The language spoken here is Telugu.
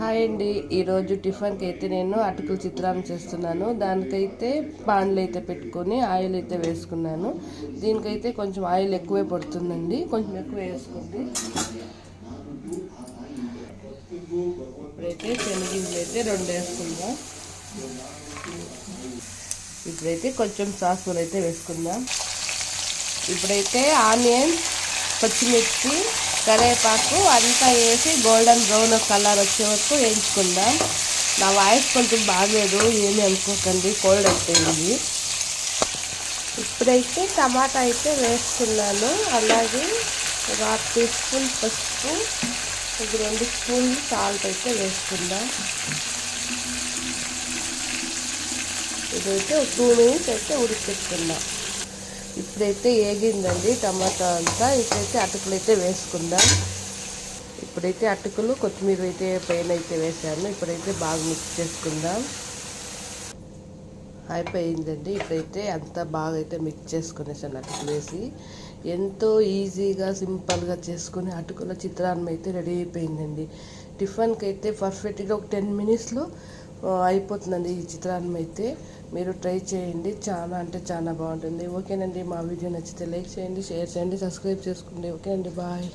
హాయ్ అండి. ఈరోజు టిఫిన్కి అయితే నేను అటుకుల చిత్రాన్ని చేస్తున్నాను. దానికైతే పాన్లు అయితే పెట్టుకొని ఆయిల్ అయితే వేసుకున్నాను. దీనికైతే కొంచెం ఆయిల్ ఎక్కువే పడుతుందండి, కొంచెం ఎక్కువ వేసుకోండి. ఇప్పుడైతే శనగింజలు అయితే 2 వేసుకుందాం. ఇప్పుడైతే కొంచెం సాసులు అయితే వేసుకుందాం. ఇప్పుడైతే ఆనియన్, పచ్చిమిర్చి, కరివేపాకు అంతా వేసి గోల్డెన్ బ్రౌన్ కలర్ వచ్చే వరకు వేయించుకుందాం. నా వాయిస్ కొంచెం బాగలేదు, ఏమీ అనుకోకండి, కోల్డ్ అయిపోయింది. ఇప్పుడైతే టమాటా అయితే వేసుకున్నాను. అలాగే ఒక 1/2 టీ స్పూన్ పసుపు, ఒక 2 స్పూన్లు సాల్ట్ అయితే వేసుకుందాం. ఇదైతే 2 మినిట్స్ అయితే ఉడికిపెట్టుకుందాం. ఇప్పుడైతే ఏగిందండి టమాటా అంతా. ఇప్పుడైతే అటుకులు అయితే వేసుకుందాం. ఇప్పుడైతే అటుకులు, కొత్తిమీర అయితే పైన అయితే వేసాను. ఇప్పుడైతే బాగా మిక్స్ చేసుకుందాం. అయిపోయిందండి. ఇప్పుడైతే అంతా బాగా అయితే మిక్స్ చేసుకునేసాను అటుకులు వేసి. ఎంతో ఈజీగా సింపుల్గా చేసుకుని అటుకుల చిత్రాన్నం అయితే రెడీ అయిపోయిందండి. టిఫిన్కి అయితే పర్ఫెక్ట్గా ఒక 10 మినిట్స్లో అయిపోతుందండి ఈ చిత్రాన్నం అయితే. మీరు ట్రై చేయండి, చాలా అంటే చాలా బాగుంటుంది. ఓకేనండి, మా వీడియో నచ్చితే లైక్ చేయండి, షేర్ చేయండి, సబ్స్క్రైబ్ చేసుకోండి. ఓకేనండి, బాయ్.